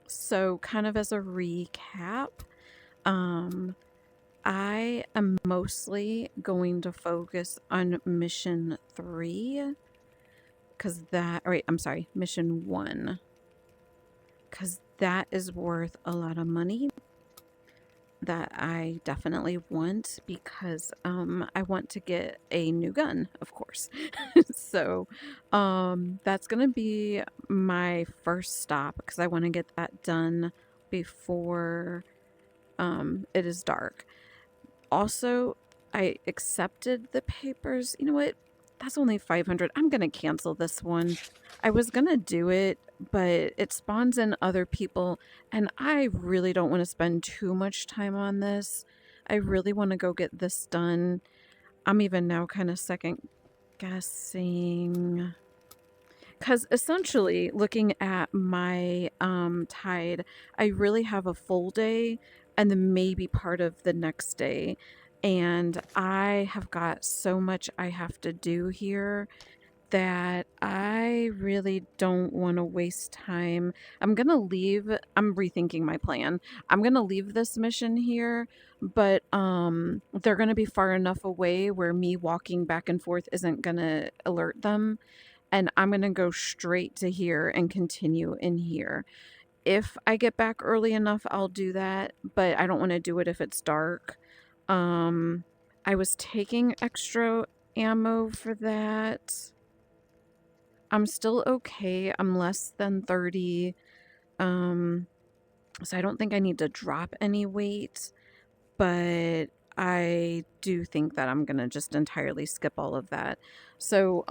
So kind of as a recap, um, I am mostly going to focus on mission 3, because that, or wait, I'm sorry, mission 1, because that is worth a lot of money that I definitely want, because I want to get a new gun, of course. So that's gonna be my first stop, because I want to get that done before it is dark. Also, I accepted the papers. You know what? That's only 500. I'm going to cancel this one. I was going to do it, but it spawns in other people, and I really don't want to spend too much time on this. I really want to go get this done. I'm even now kind of second guessing. Because essentially, looking at my tide, I really have a full day and then maybe part of the next day. And I have got so much I have to do here that I really don't want to waste time. I'm going to leave. I'm rethinking my plan. I'm going to leave this mission here, but they're going to be far enough away where me walking back and forth isn't going to alert them, and I'm going to go straight to here and continue in here. If I get back early enough, I'll do that, but I don't want to do it if it's dark. I was taking extra ammo for that. I'm still okay. I'm less than 30. So I don't think I need to drop any weight, but I do think that I'm gonna just entirely skip all of that. So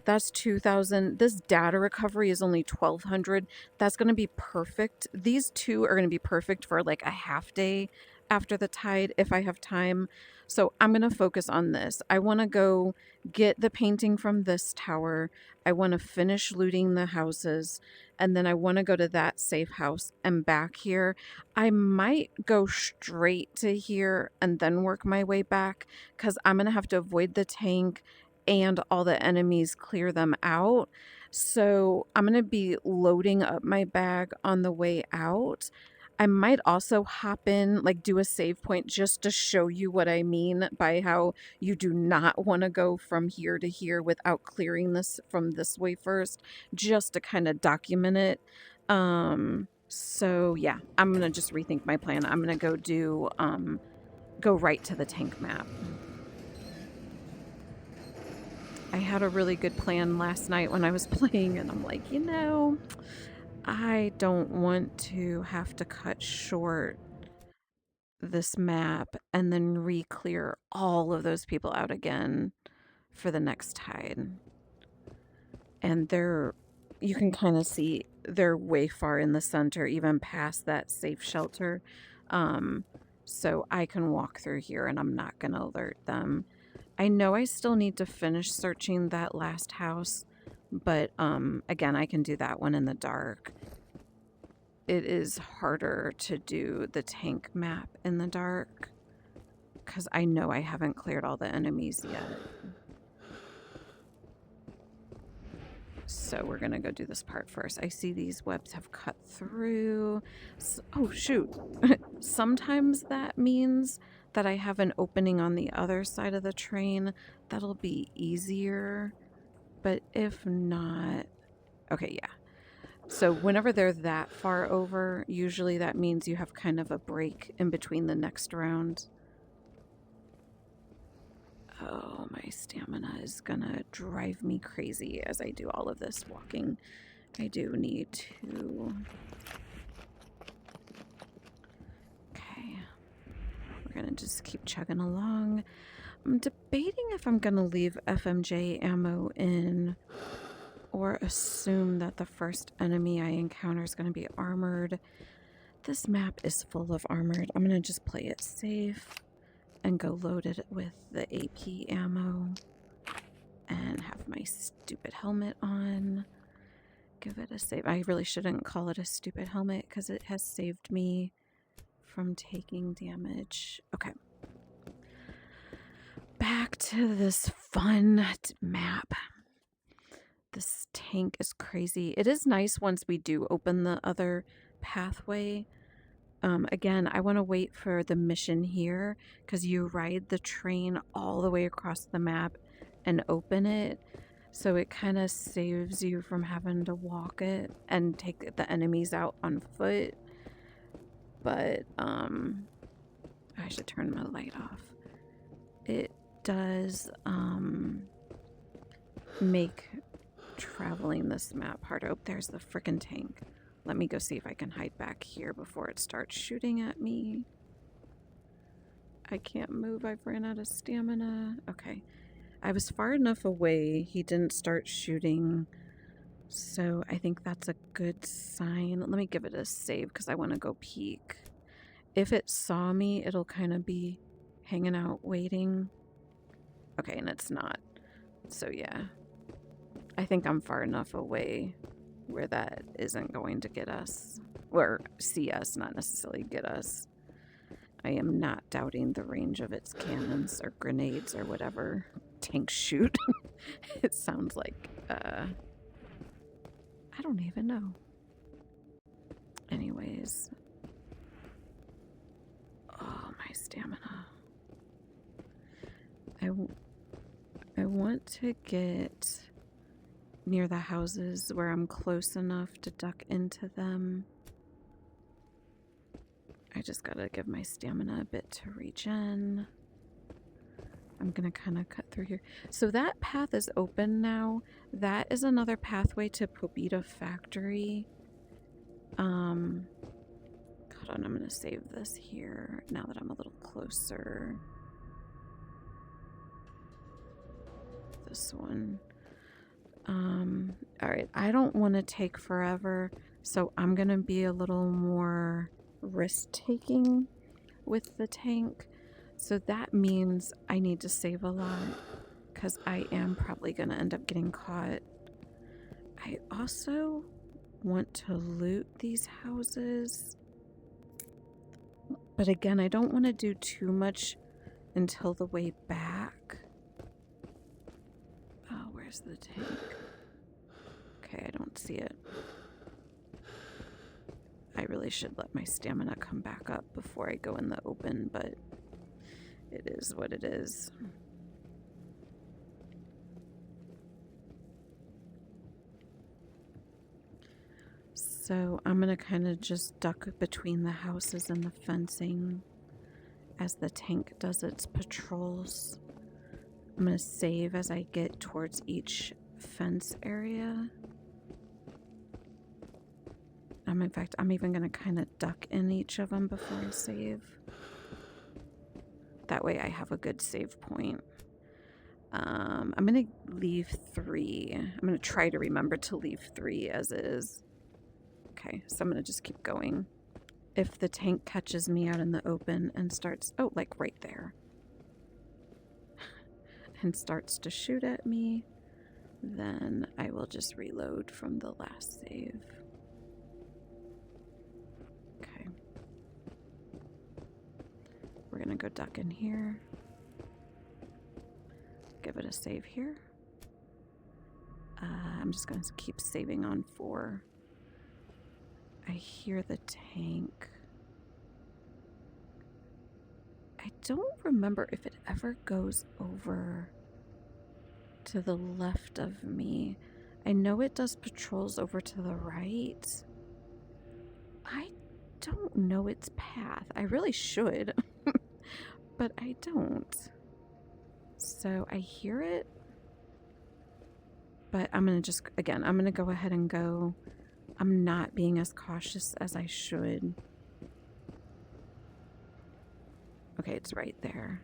that's 2,000. This data recovery is only 1,200. That's gonna be perfect. These two are gonna be perfect for like a half day after the tide if I have time. So I'm gonna focus on this. I wanna go get the painting from this tower. I wanna finish looting the houses, and then I wanna go to that safe house and back here. I might go straight to here and then work my way back, because I'm going to have to avoid the tank and all the enemies, clear them out. So I'm going to be loading up my bag on the way out. I might also hop in, like do a save point, just to show you what I mean by how you do not want to go from here to here without clearing this from this way first, just to kind of document it. So yeah, I'm gonna just rethink my plan. I'm gonna go do, go right to the tank map. I had a really good plan last night when I was playing, and I'm like, you know, I don't want to have to cut short this map and then re-clear all of those people out again for the next tide. And you can kind of see they're way far in the center, even past that safe shelter. So I can walk through here and I'm not going to alert them. I know I still need to finish searching that last house, but again, I can do that one in the dark. It is harder to do the tank map in the dark because I know I haven't cleared all the enemies yet. So we're going to go do this part first. I see these webs have cut through. Oh, shoot. Sometimes that means that I have an opening on the other side of the train. That'll be easier. But if not... Okay, yeah. So whenever they're that far over, usually that means you have kind of a break in between the next round. Oh, my stamina is gonna drive me crazy as I do all of this walking. I do need to... Okay. We're gonna just keep chugging along. I'm debating if I'm gonna leave FMJ ammo in or assume that the first enemy I encounter is gonna be armored. This map is full of armored. I'm gonna just play it safe and go loaded with the AP ammo and have my stupid helmet on. Give it a save. I really shouldn't call it a stupid helmet because it has saved me from taking damage. Okay. Back to this fun map. This tank is crazy. It is nice once we do open the other pathway. Again, I want to wait for the mission here because you ride the train all the way across the map and open it. So it kind of saves you from having to walk it and take the enemies out on foot. But, I should turn my light off. It does, make traveling this map hard. Oh, there's the frickin' tank. Let me go see if I can hide back here before it starts shooting at me. I can't move. I've ran out of stamina. Okay. I was far enough away. He didn't start shooting. So I think that's a good sign. Let me give it a save because I want to go peek. If it saw me, it'll kind of be hanging out waiting. Okay, and it's not. So yeah. I think I'm far enough away where that isn't going to get us. Or see us, not necessarily get us. I am not doubting the range of its cannons or grenades or whatever tanks shoot. It sounds like, I don't even know. Anyways. Oh, my stamina. I want to get near the houses where I'm close enough to duck into them. I just gotta give my stamina a bit to regen. I'm gonna kind of cut through here. So that path is open now. That is another pathway to Pobeda factory. Hold on, I'm gonna save this here now that I'm a little closer. This one. All right, I don't want to take forever, so I'm gonna be a little more risk-taking with the tank. So that means I need to save a lot because I am probably gonna end up getting caught. I also want to loot these houses, but again, I don't want to do too much until the way back. Oh, where's the tank? Okay, I don't see it. I really should let my stamina come back up before I go in the open, but it is what it is. So I'm gonna kind of just duck between the houses and the fencing as the tank does its patrols. I'm gonna save as I get towards each fence area. In fact, I'm even gonna kind of duck in each of them before I save. That way I have a good save point. I'm gonna leave 3. I'm gonna try to remember to leave 3 as is. Okay, so I'm gonna just keep going. If the tank catches me out in the open and starts, oh, like right there, and starts to shoot at me, then I will just reload from the last save. Okay. We're gonna go duck in here. Give it a save here. I'm just gonna keep saving on 4. I hear the tank. I don't remember if it ever goes over to the left of me. I know it does patrols over to the right. I don't know its path. I really should, but I don't. So I hear it, but I'm gonna just, again, I'm gonna go ahead and go. I'm not being as cautious as I should. Okay, it's right there.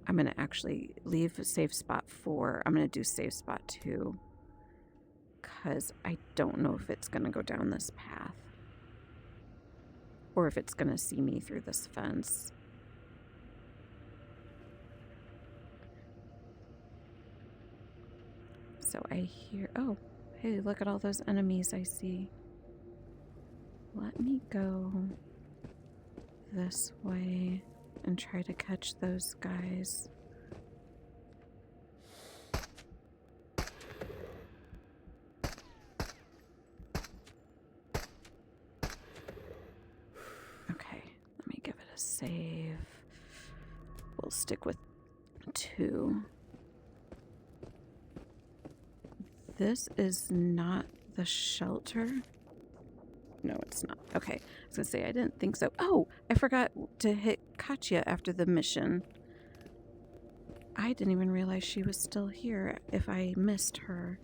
I'm gonna actually leave save spot 4. I'm gonna do save spot 2 because I don't know if it's gonna go down this path or if it's gonna see me through this fence. So I hear, oh, hey, look at all those enemies I see. Let me go this way and try to catch those guys. save. We'll stick with 2. This is not the shelter. No, it's not. Okay, I was gonna say, I didn't think so. Oh, I forgot to hit Katya after the mission. I didn't even realize she was still here if I missed her.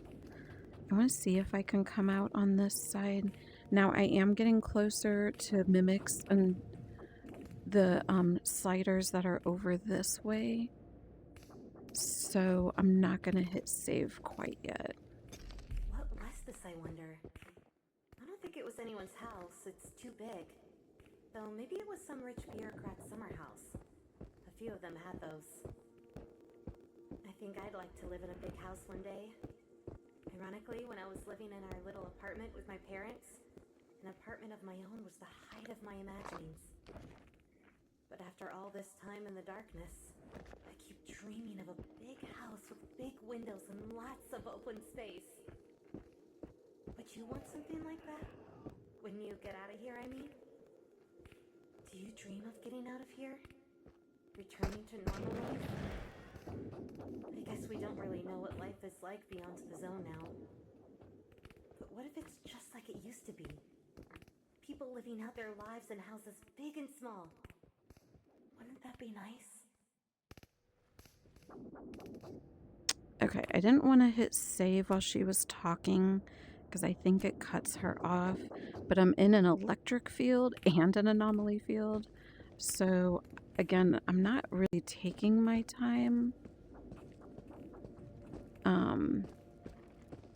I want to see if I can come out on this side. Now, I am getting closer to mimics and the sliders that are over this way. So I'm not going to hit save quite yet. What was this, I wonder? I don't think it was anyone's house. It's too big. Though maybe it was some rich bureaucrat's summer house. A few of them had those. I think I'd like to live in a big house one day. Ironically, when I was living in our little apartment with my parents, an apartment of my own was the height of my imaginings. But after all this time in the darkness, I keep dreaming of a big house with big windows and lots of open space. Would you want something like that? When you get out of here, I mean? Do you dream of getting out of here? Returning to normal life? I guess we don't really know what life is like beyond the zone now. But what if it's just like it used to be? People living out their lives in houses big and small. Wouldn't that be nice? Okay, I didn't want to hit save while she was talking because I think it cuts her off. But I'm in an electric field and an anomaly field. So, again, I'm not really taking my time.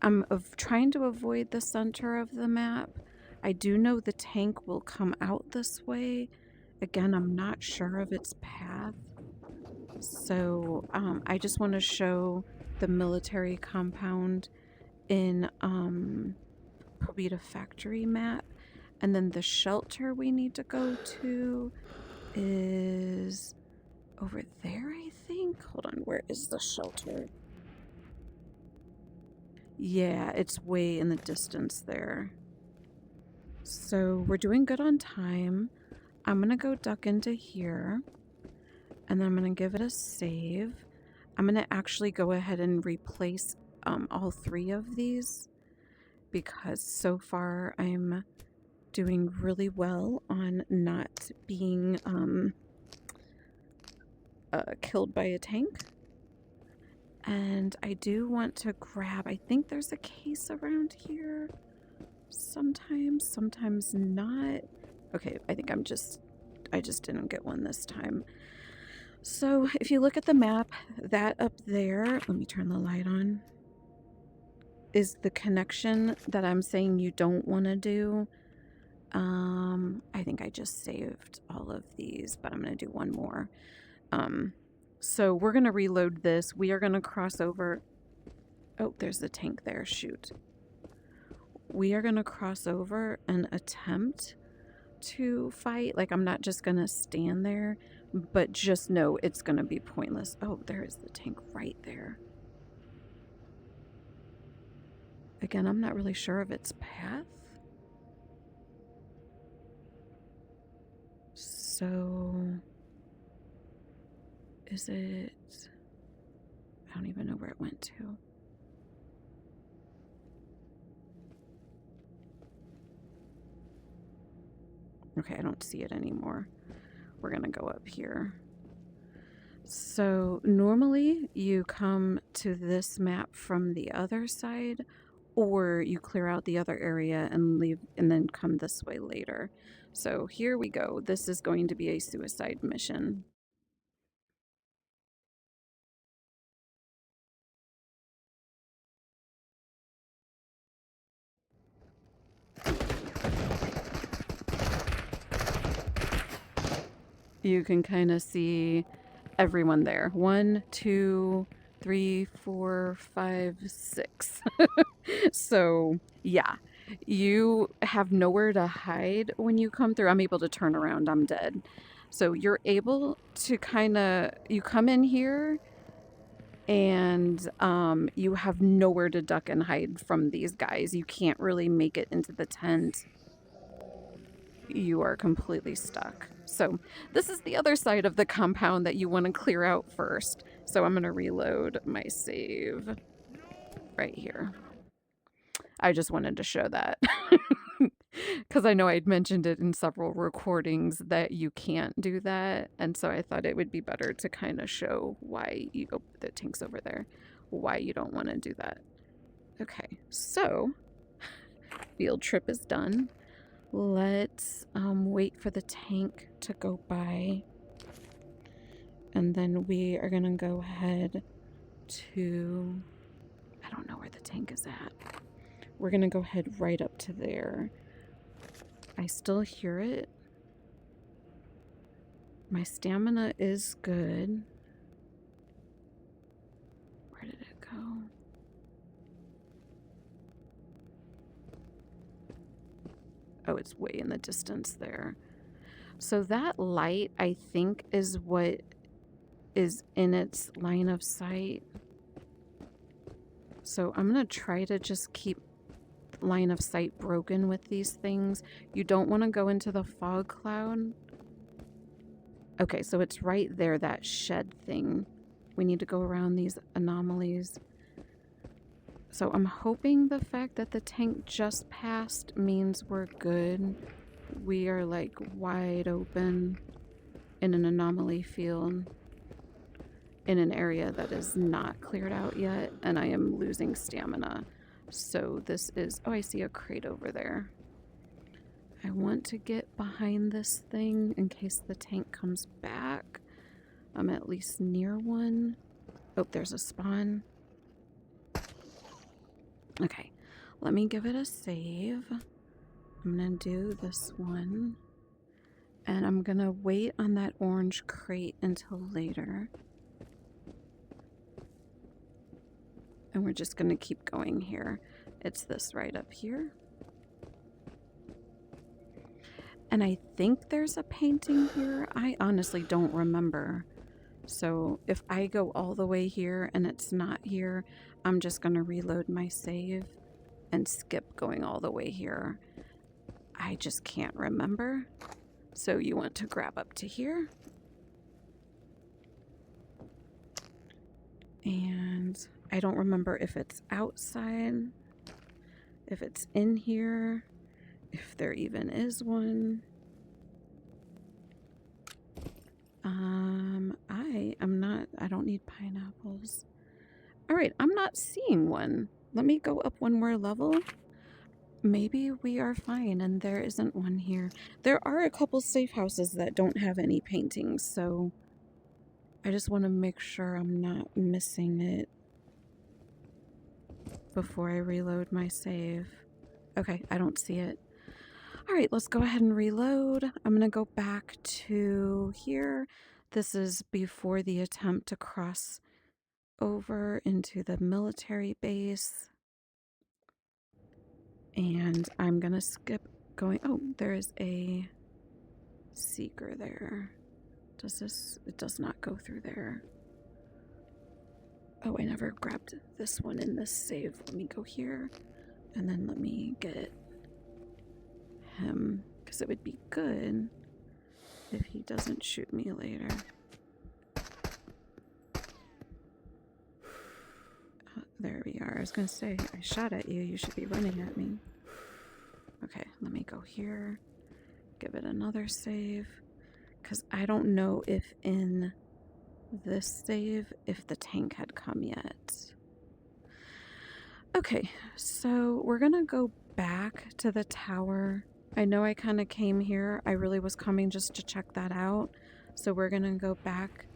I'm trying to avoid the center of the map. I do know the tank will come out this way. Again, I'm not sure of its path. So I just want to show the military compound in Pobeda factory map. And then the shelter we need to go to is over there, I think. Hold on, where is the shelter? Yeah, it's way in the distance there. So we're doing good on time. I'm going to go duck into here. And then I'm going to give it a save. I'm going to actually go ahead and replace all 3 of these. Because so far I'm doing really well on not being killed by a tank. And I do want to grab, I think there's a case around here. Sometimes not. Okay, I think I just didn't get one this time. So if you look at the map, that up there, let me turn the light on, is the connection that I'm saying you don't want to do. I think I just saved all of these, but I'm going to do one more. So we're going to reload this. We are going to cross over. Oh, there's the tank there. Shoot. We are going to cross over and attempt to fight. Like, I'm not just going to stand there, but just know it's going to be pointless. Oh, there is the tank right there. Again, I'm not really sure of its path. So, is it... I don't even know where it went to. Okay, I don't see it anymore. We're gonna go up here. So normally you come to this map from the other side, or you clear out the other area and leave and then come this way later. So here we go. This is going to be a suicide mission. You can kind of see everyone there. 1, 2, 3, 4, 5, 6. So yeah, you have nowhere to hide when you come through. I'm able to turn around. I'm dead. So you're able to you come in here and you have nowhere to duck and hide from these guys. You can't really make it into the tent. you are completely stuck. So this is the other side of the compound that you want to clear out first. So I'm going to reload my save right here. I just wanted to show that. Because I know I'd mentioned it in several recordings that you can't do that. And so I thought it would be better to kind of show why you, oh, the tank's over there, why you don't want to do that. Okay, so field trip is done. Let's wait for the tank to go by. And then we are going to go ahead to, I don't know where the tank is at. We're going to go ahead right up to there. I still hear it. My stamina is good. Where did it go? Oh, it's way in the distance there. So that light, I think, is what is in its line of sight. So I'm going to try to just keep line of sight broken with these things. You don't want to go into the fog cloud. Okay, so it's right there, that shed thing. We need to go around these anomalies. So I'm hoping the fact that the tank just passed means we're good. We are like wide open in an anomaly field in an area that is not cleared out yet, and I am losing stamina. So this is, oh, I see a crate over there. I want to get behind this thing in case the tank comes back. I'm at least near one. Oh, there's a spawn. Okay, let me give it a save. I'm gonna do this one. And I'm gonna wait on that orange crate until later. And we're just gonna keep going here. It's this right up here. And I think there's a painting here. I honestly don't remember. So if I go all the way here and it's not here, I'm just gonna reload my save and skip going all the way here. I just can't remember. So you want to grab up to here. And I don't remember if it's outside, if it's in here, if there even is one. I don't need pineapples. All right, I'm not seeing one. Let me go up one more level. Maybe we are fine and there isn't one here. There are a couple safe houses that don't have any paintings, so I just want to make sure I'm not missing it before I reload my save. Okay, I don't see it. All right, let's go ahead and reload. I'm going to go back to here. This is before the attempt to cross over into the military base. And I'm going to skip going. Oh, there is a seeker there. Does this? It does not go through there. Oh, I never grabbed this one in this save. Let me go here. And then let me get him. Because it would be good if he doesn't shoot me later. There we are. I was going to say, I shot at you. You should be running at me. Okay, let me go here. Give it another save. Because I don't know if in this save, if the tank had come yet. Okay, so we're going to go back to the tower. I know I kind of came here. I really was coming just to check that out. So we're going to go back.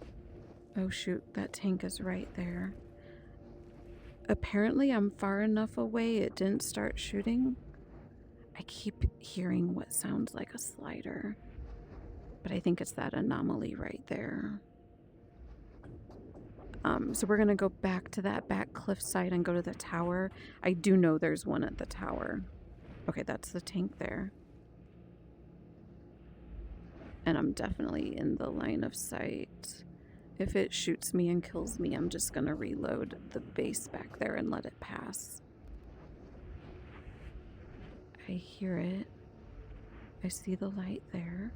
Oh shoot, that tank is right there. Apparently I'm far enough away it didn't start shooting. I keep hearing what sounds like a slider, but I think it's that anomaly right there. So we're gonna go back to that back cliffside and go to the tower. I do know there's one at the tower. Okay, that's the tank there. And I'm definitely in the line of sight. If it shoots me and kills me, I'm just gonna reload the base back there and let it pass. I hear it. I see the light there.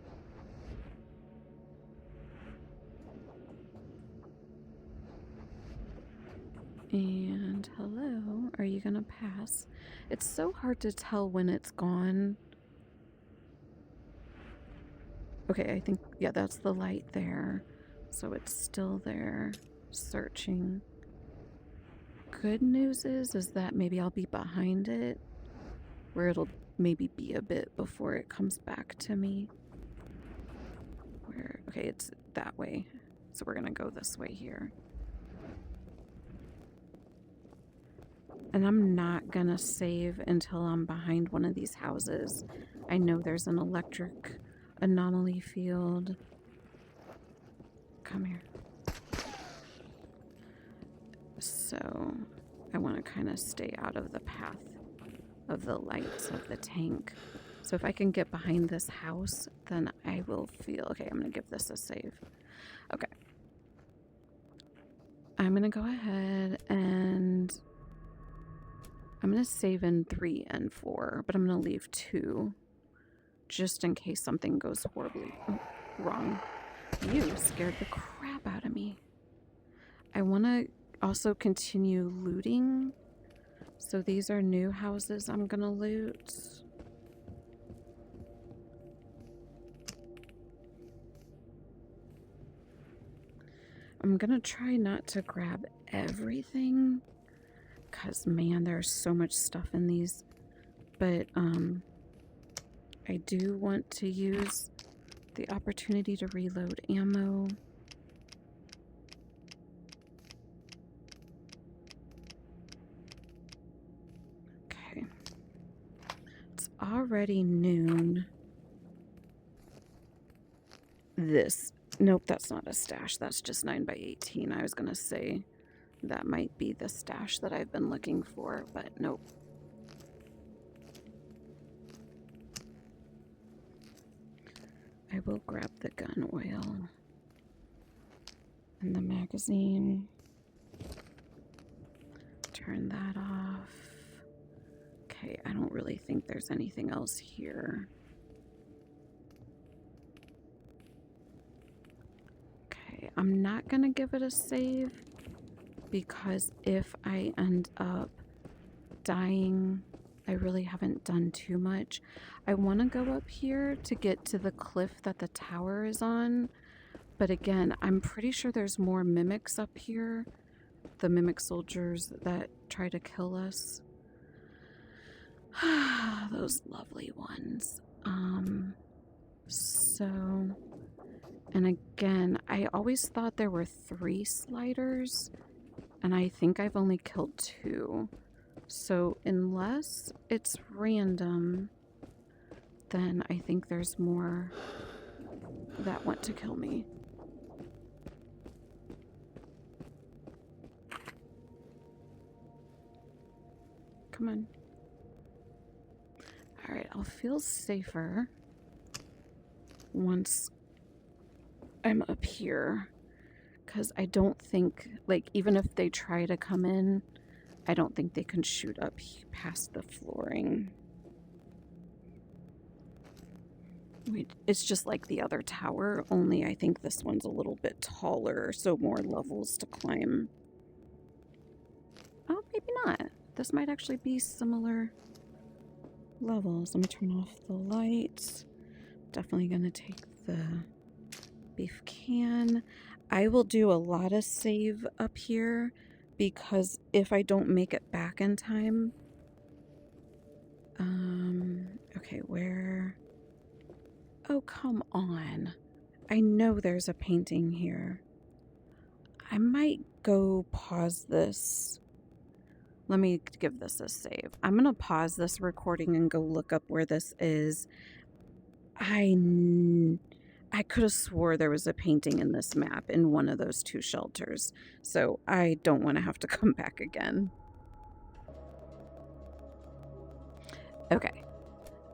And hello, are you gonna pass? It's so hard to tell when it's gone. Okay, I think, yeah, that's the light there. So it's still there, searching. Good news is that maybe I'll be behind it, where it'll maybe be a bit before it comes back to me. Where, okay, it's that way. So we're gonna go this way here. And I'm not gonna save until I'm behind one of these houses. I know there's an electric anomaly field. Come here. So I want to kind of stay out of the path of the lights of the tank. So if I can get behind this house, then I will feel... Okay, I'm going to give this a save. Okay. I'm going to go ahead and... I'm going to save in 3 and 4, but I'm going to leave 2 just in case something goes horribly wrong. You scared the crap out of me. I want to also continue looting. So these are new houses I'm going to loot. I'm going to try not to grab everything. Because, man, there's so much stuff in these. But, I do want to use the opportunity to reload ammo. Okay. It's already noon. Nope, that's not a stash. That's just 9x18. I was going to say that might be the stash that I've been looking for, but nope. I will grab the gun oil and the magazine. Turn that off. Okay, I don't really think there's anything else here. Okay, I'm not gonna give it a save because if I end up dying, I really haven't done too much. I want to go up here to get to the cliff that the tower is on. But again, I'm pretty sure there's more mimics up here. The mimic soldiers that try to kill us. Those lovely ones. And again, I always thought there were 3 sliders. And I think I've only killed 2. So unless it's random, then I think there's more that want to kill me. Come on. Alright, I'll feel safer once I'm up here. Because I don't think, like, even if they try to come in, I don't think they can shoot up past the flooring. It's just like the other tower, only I think this one's a little bit taller, so more levels to climb. Oh, maybe not. This might actually be similar levels. Let me turn off the lights. Definitely gonna take the beef can. I will do a lot of save up here because if I don't make it back in time... okay, where... Oh, come on. I know there's a painting here. I might go pause this. Let me give this a save. I'm going to pause this recording and go look up where this is. I could have swore there was a painting in this map in one of those 2 shelters. So I don't want to have to come back again. Okay.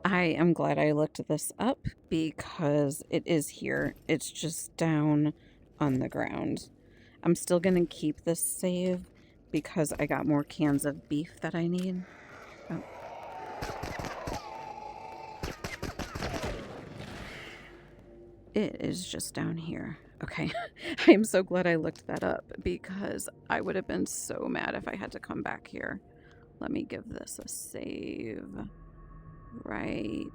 I am glad I looked this up because it is here. It's just down on the ground. I'm still going to keep this save because I got more cans of beef that I need. Oh. It is just down here. Okay. I'm so glad I looked that up because I would have been so mad if I had to come back here. Let me give this a save right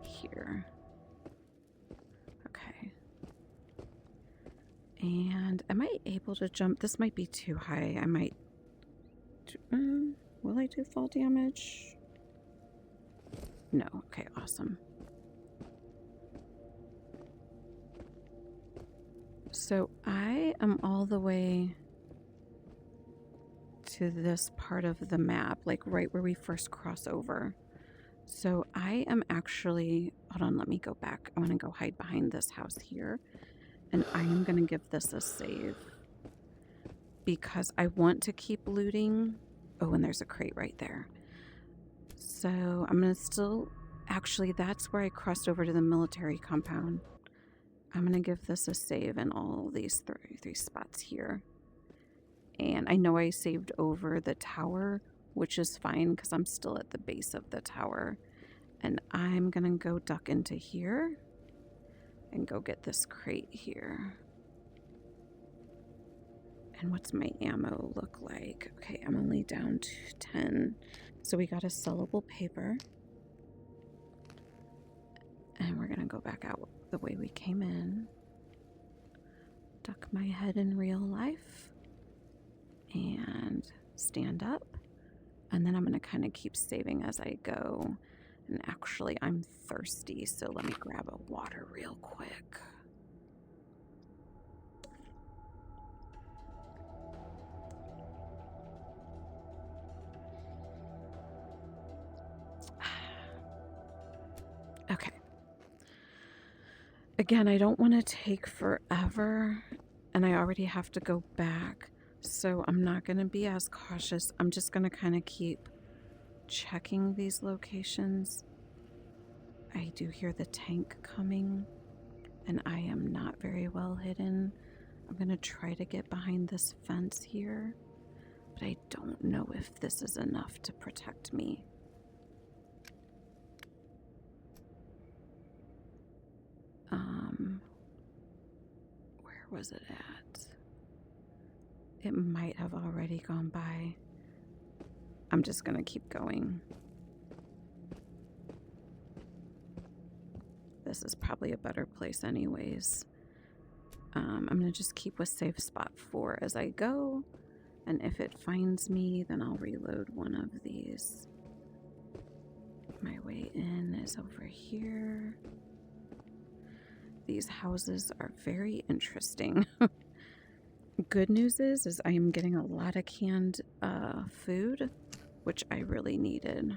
here. Okay. And am I able to jump? This might be too high. I might... will I do fall damage? No. Okay, awesome. So I am all the way to this part of the map, like right where we first cross over. So I am actually... Hold on, let me go back. I want to go hide behind this house here. And I am going to give this a save. Because I want to keep looting. Oh, and there's a crate right there. So I'm going to still... Actually, that's where I crossed over to the military compound. I'm going to give this a save in all these three spots here. And I know I saved over the tower, which is fine because I'm still at the base of the tower. And I'm going to go duck into here and go get this crate here. And what's my ammo look like? Okay, I'm only down to 10. So we got a sellable paper. And we're going to go back out the way we came in. Duck my head in real life. And stand up. And then I'm going to kind of keep saving as I go. And actually, I'm thirsty, so let me grab a water real quick. Okay. Again, I don't want to take forever, and I already have to go back, so I'm not going to be as cautious. I'm just going to kind of keep checking these locations. I do hear the tank coming, and I am not very well hidden. I'm going to try to get behind this fence here, but I don't know if this is enough to protect me. Where was it at? It might have already gone by. I'm just going to keep going. This is probably a better place anyways. I'm going to just keep with safe spot 4 as I go. And if it finds me, then I'll reload one of these. My way in is over here. These houses are very interesting. Good news is I am getting a lot of canned food, which I really needed.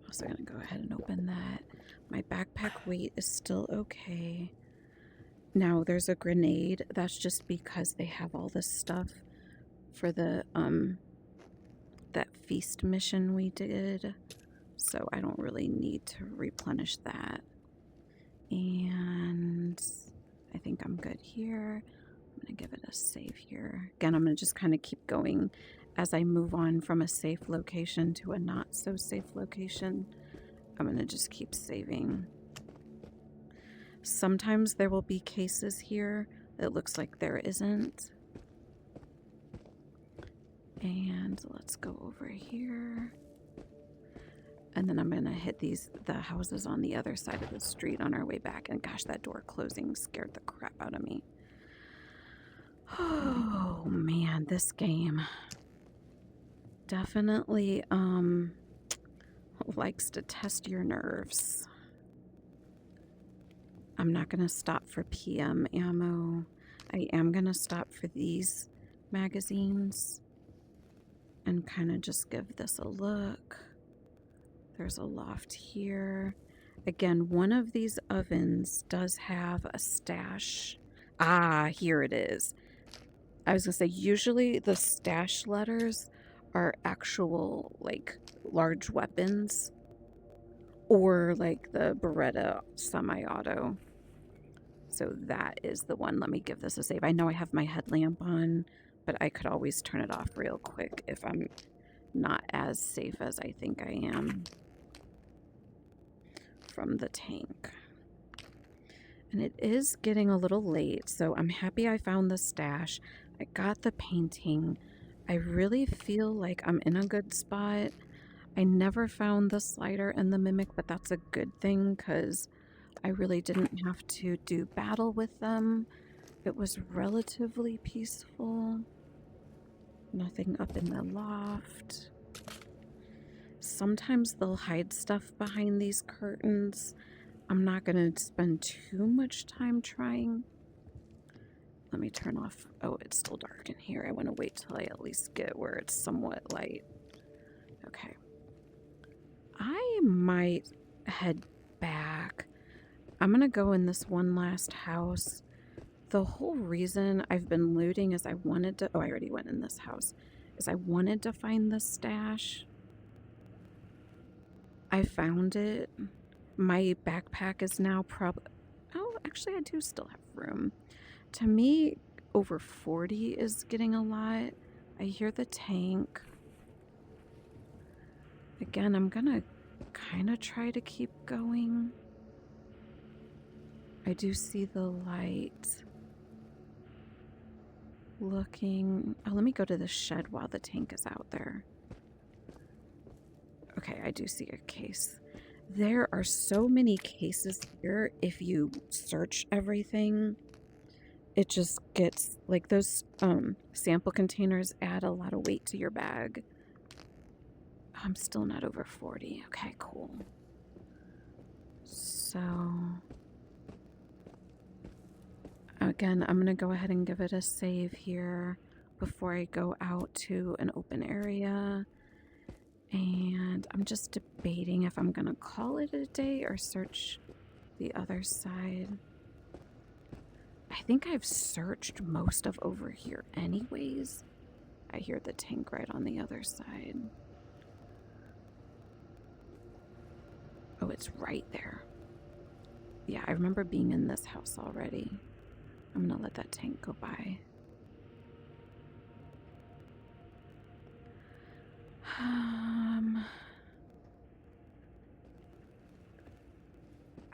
Also gonna go ahead and open that. My backpack weight is still okay. Now there's a grenade. That's just because they have all this stuff for the that feast mission we did. So I don't really need to replenish that. And I think I'm good here. I'm going to give it a save here. Again, I'm going to just kind of keep going as I move on from a safe location to a not so safe location. I'm going to just keep saving. Sometimes there will be cases here. It looks like there isn't. And let's go over here. And then I'm going to hit the houses on the other side of the street on our way back. And gosh, that door closing scared the crap out of me. Oh, man, this game definitely likes to test your nerves. I'm not going to stop for PM ammo. I am going to stop for these magazines and kind of just give this a look. There's a loft here. Again, one of these ovens does have a stash. Ah, here it is. I was going to say, usually the stash letters are actual, like, large weapons. Or, like, the Beretta semi-auto. So that is the one. Let me give this a save. I know I have my headlamp on, but I could always turn it off real quick if I'm not as safe as I think I am from the tank. And it is getting a little late, so I'm happy I found the stash. I got the painting. I really feel like I'm in a good spot. I never found the slider and the mimic, but that's a good thing because I really didn't have to do battle with them. It was relatively peaceful. Nothing up in the loft. Sometimes they'll hide stuff behind these curtains. I'm not going to spend too much time trying. Let me turn off. Oh, it's still dark in here. I want to wait till I at least get where it's somewhat light. Okay. I might head back. I'm going to go in this one last house. The whole reason I've been looting is I wanted to... Oh, I already went in this house. Is I wanted to find the stash. I found it. My backpack is now Oh, actually, I do still have room. To me, over 40 is getting a lot. I hear the tank. Again, I'm gonna kind of try to keep going. I do see the light. Looking... Oh, let me go to the shed while the tank is out there. Okay, I do see a case. There are so many cases here. If you search everything, it just gets... Like, those sample containers add a lot of weight to your bag. I'm still not over 40. Okay, cool. So... Again, I'm going to go ahead and give it a save here before I go out to an open area. And I'm just debating if I'm going to call it a day or search the other side. I think I've searched most of over here anyways. I hear the tank right on the other side. Oh, it's right there. Yeah, I remember being in this house already. I'm going to let that tank go by.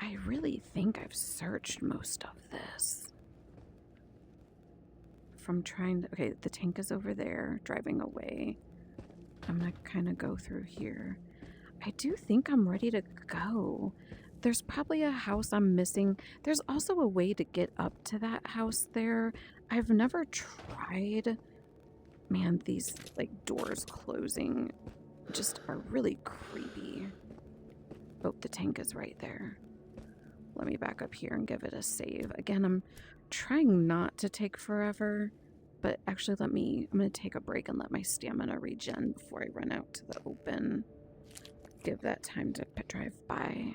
I really think I've searched most of this. From trying to... Okay, the tank is over there, driving away. I'm going to kind of go through here. I do think I'm ready to go. There's probably a house I'm missing. There's also a way to get up to that house there. I've never tried. Man, these like doors closing just are really creepy. Oh, the tank is right there. Let me back up here and give it a save. Again, I'm trying not to take forever, but actually I'm going to take a break and let my stamina regen before I run out to the open. Give that time to drive by.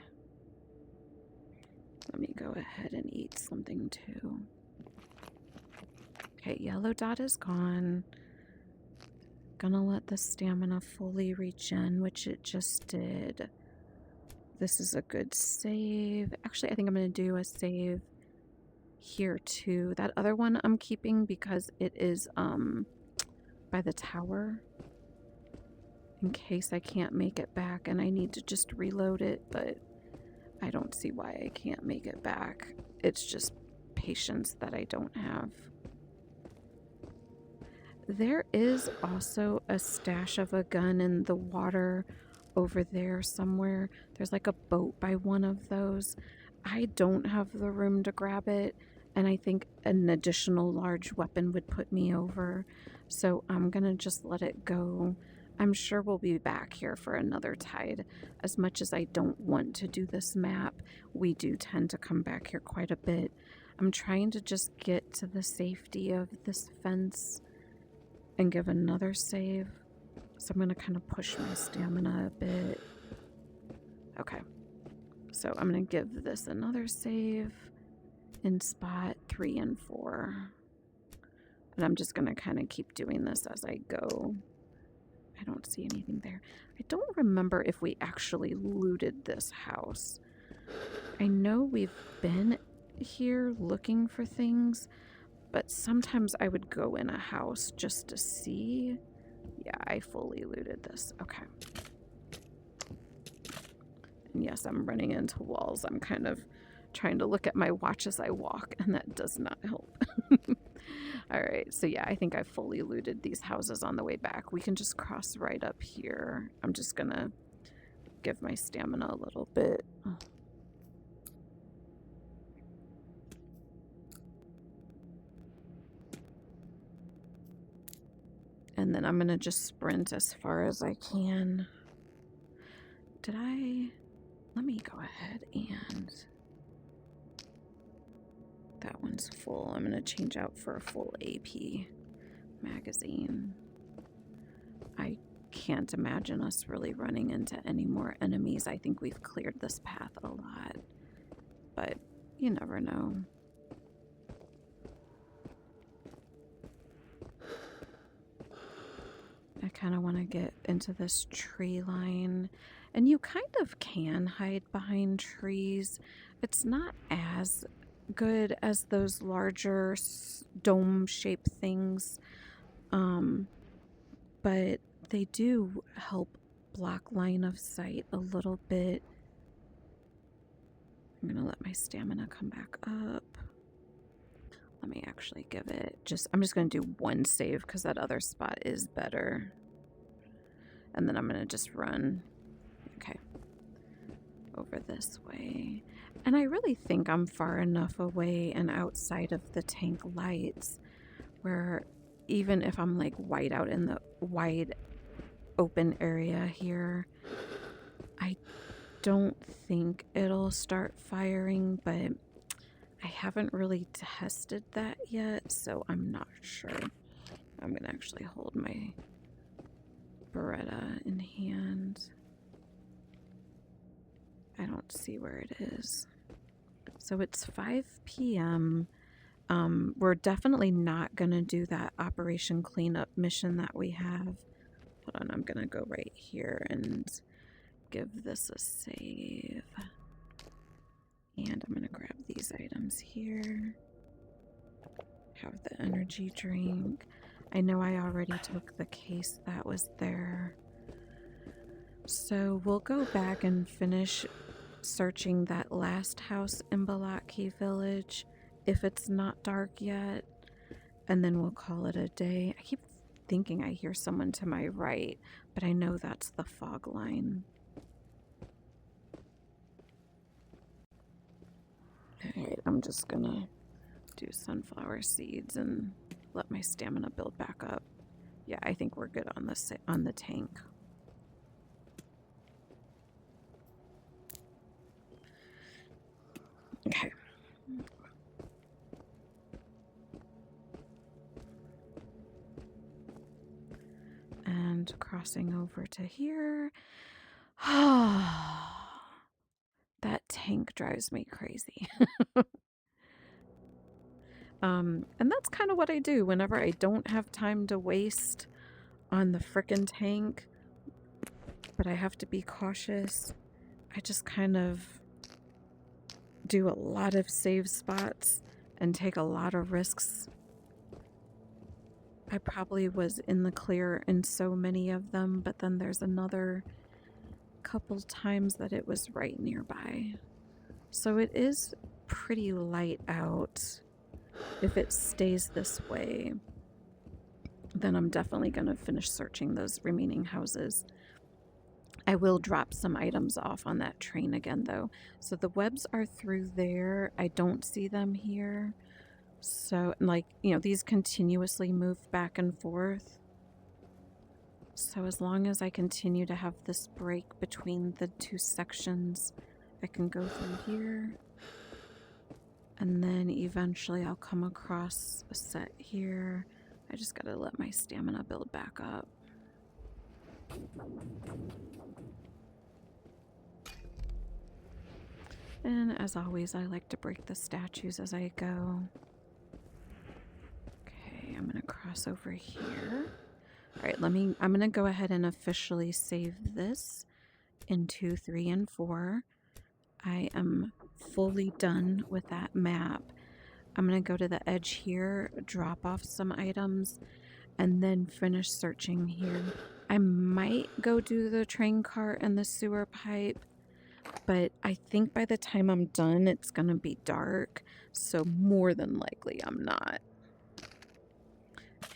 Let me go ahead and eat something too. Okay, yellow dot is gone. Gonna let the stamina fully regen, which it just did. This is a good save. Actually, I think I'm gonna do a save here too. That other one I'm keeping because it is by the tower. In case I can't make it back and I need to just reload it, but I don't see why I can't make it back. It's just patience that I don't have. There is also a stash of a gun in the water over there somewhere. There's like a boat by one of those. I don't have the room to grab it, and I think an additional large weapon would put me over. So I'm gonna just let it go. I'm sure we'll be back here for another tide. As much as I don't want to do this map, we do tend to come back here quite a bit. I'm trying to just get to the safety of this fence and give another save. So I'm going to kind of push my stamina a bit. Okay. So I'm going to give this another save in spot 3 and 4. And I'm just going to kind of keep doing this as I go. I don't see anything there. I don't remember if we actually looted this house. I know we've been here looking for things, but sometimes I would go in a house just to see Yeah, I fully looted this. Okay. And yes, I'm running into walls. I'm kind of trying to look at my watch as I walk, and that does not help. All right, so yeah, I think I fully looted these houses on the way back. We can just cross right up here. I'm just gonna give my stamina a little bit. And then I'm gonna just sprint as far as I can. Let me go ahead and... That one's full. I'm gonna change out for a full AP magazine. I can't imagine us really running into any more enemies. I think we've cleared this path a lot, but you never know. I kind of want to get into this tree line, and you kind of can hide behind trees. It's not as good as those larger dome-shaped things, but they do help block line of sight a little bit. I'm gonna let my stamina come back up. Let me actually give it I'm just gonna do one save because that other spot is better. And then I'm gonna just run, okay, over this way. And I really think I'm far enough away and outside of the tank lights where even if I'm like wide out in the wide open area here, I don't think it'll start firing, but I haven't really tested that yet, so I'm not sure. I'm gonna actually hold my Beretta in hand. I don't see where it is. So it's 5 p.m. We're definitely not gonna do that Operation Cleanup mission that we have. Hold on, I'm gonna go right here and give this a save. And I'm gonna grab these items here. Have the energy drink. I know I already took the case that was there. So we'll go back and finish searching that last house in Bolotky village if it's not dark yet, and then we'll call it a day. I keep thinking I hear someone to my right, but I know that's the fog line. Alright, I'm just gonna do sunflower seeds and let my stamina build back up. Yeah, I think we're good on the tank. Okay. And crossing over to here. That tank drives me crazy. And that's kind of what I do whenever I don't have time to waste on the frickin' tank, but I have to be cautious. I just kind of do a lot of save spots and take a lot of risks. I probably was in the clear in so many of them, but then there's another couple times that it was right nearby. So it is pretty light out. If it stays this way, then I'm definitely going to finish searching those remaining houses. I will drop some items off on that train again, though. So the webs are through there. I don't see them here. So, like, you know, these continuously move back and forth. So as long as I continue to have this break between the two sections, I can go through here. And then eventually I'll come across a set here. I just gotta let my stamina build back up. And as always, I like to break the statues as I go. Okay, I'm gonna cross over here. All right, I'm gonna go ahead and officially save this in 2, 3, and 4. I am fully done with that map. I'm gonna go to the edge here, drop off some items, and then finish searching here. I might go do the train cart and the sewer pipe, but I think by the time I'm done, it's gonna be dark, so more than likely I'm not.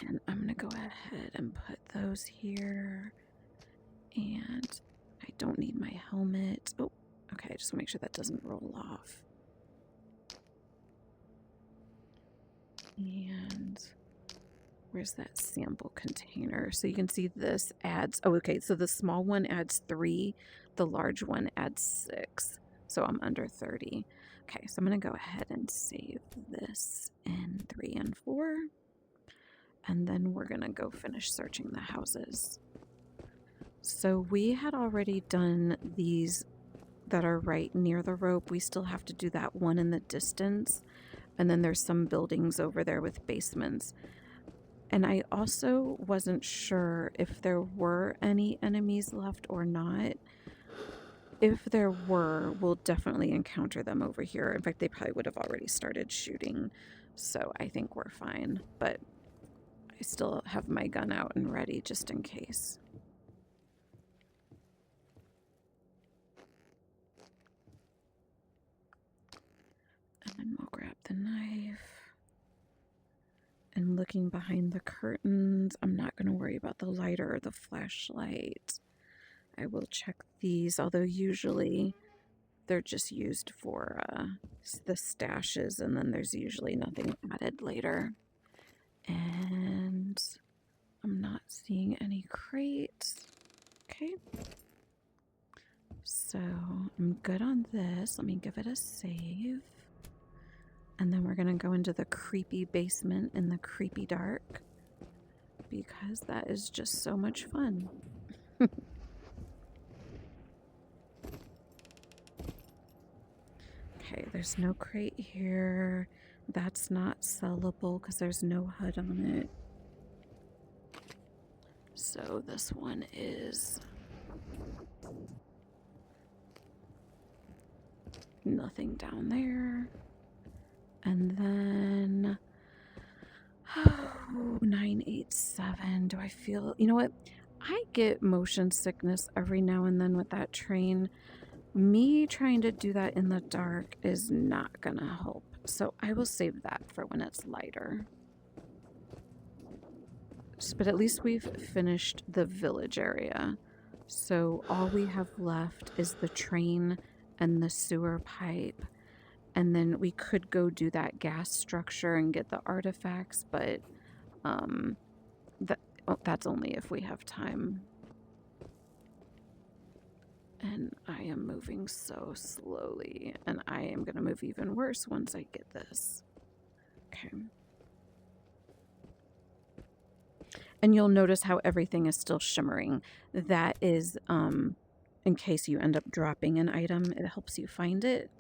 And I'm gonna go ahead and put those here. And I don't need my helmet. Oh, okay, I just want to make sure that doesn't roll off. And where's that sample container? So you can see this adds, oh, okay, so the small one adds 3, the large one adds 6. So I'm under 30. Okay, so I'm going to go ahead and save this in 3 and 4. And then we're going to go finish searching the houses. So we had already done these that are right near the rope. We still have to do that one in the distance. And then there's some buildings over there with basements. And I also wasn't sure if there were any enemies left or not. If there were, we'll definitely encounter them over here. In fact, they probably would have already started shooting. So I think we're fine. But I still have my gun out and ready just in case. And then we'll grab the knife. And looking behind the curtains, I'm not going to worry about the lighter or the flashlight. I will check these, although usually they're just used for the stashes, and then there's usually nothing added later. And I'm not seeing any crates. Okay. So I'm good on this. Let me give it a save. And then we're going to go into the creepy basement in the creepy dark, because that is just so much fun. Okay, there's no crate here. That's not sellable because there's no HUD on it. So this one is nothing down there. And then, oh, 987. Do I feel, you know what? I get motion sickness every now and then with that train. Me trying to do that in the dark is not gonna help. So I will save that for when it's lighter. But at least we've finished the village area. So all we have left is the train and the sewer pipe. And then we could go do that gas structure and get the artifacts, but that's only if we have time. And I am moving so slowly, and I am going to move even worse once I get this. Okay. And you'll notice how everything is still shimmering. That is, in case you end up dropping an item, it helps you find it.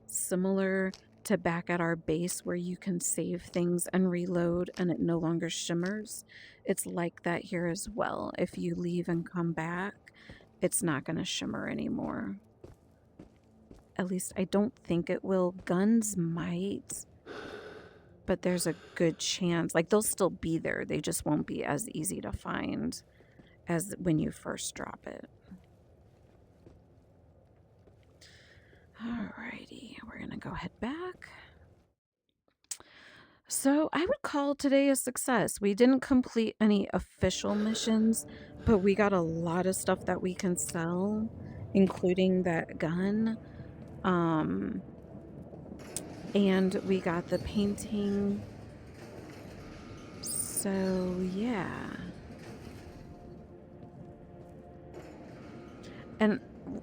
Similar to back at our base where you can save things and reload and it no longer shimmers. It's like that here as well. If you leave and come back, it's not going to shimmer anymore. At least I don't think it will. Guns might, but there's a good chance. Like, they'll still be there. They just won't be as easy to find as when you first drop it. Alrighty, we're going to go head back. So I would call today a success. We didn't complete any official missions, but we got a lot of stuff that we can sell, including that gun. And we got the painting. So yeah. And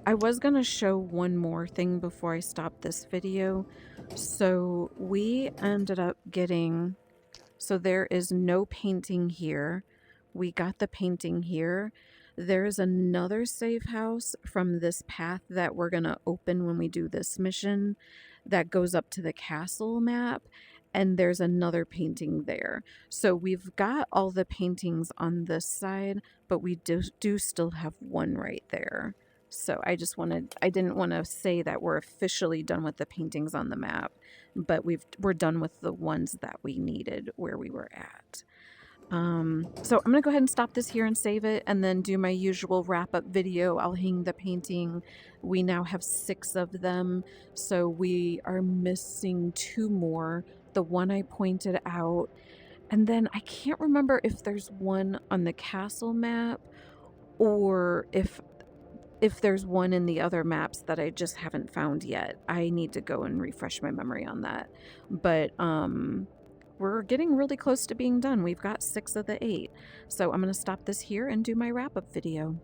I was going to show one more thing before I stop this video. So we ended up getting, so there is no painting here. We got the painting here. There's another safe house from this path that we're going to open when we do this mission that goes up to the castle map. And there's another painting there. So we've got all the paintings on this side, but we do still have one right there. So I didn't want to say that we're officially done with the paintings on the map, but we're done with the ones that we needed where we were at. So I'm gonna go ahead and stop this here and save it and then do my usual wrap-up video. I'll hang the painting. We now have 6 of them, so we are missing 2 more. The one I pointed out, and then I can't remember if there's one on the castle map or if there's one in the other maps that I just haven't found yet. I need to go and refresh my memory on that. But we're getting really close to being done. We've got 6 of the 8. So I'm going to stop this here and do my wrap-up video.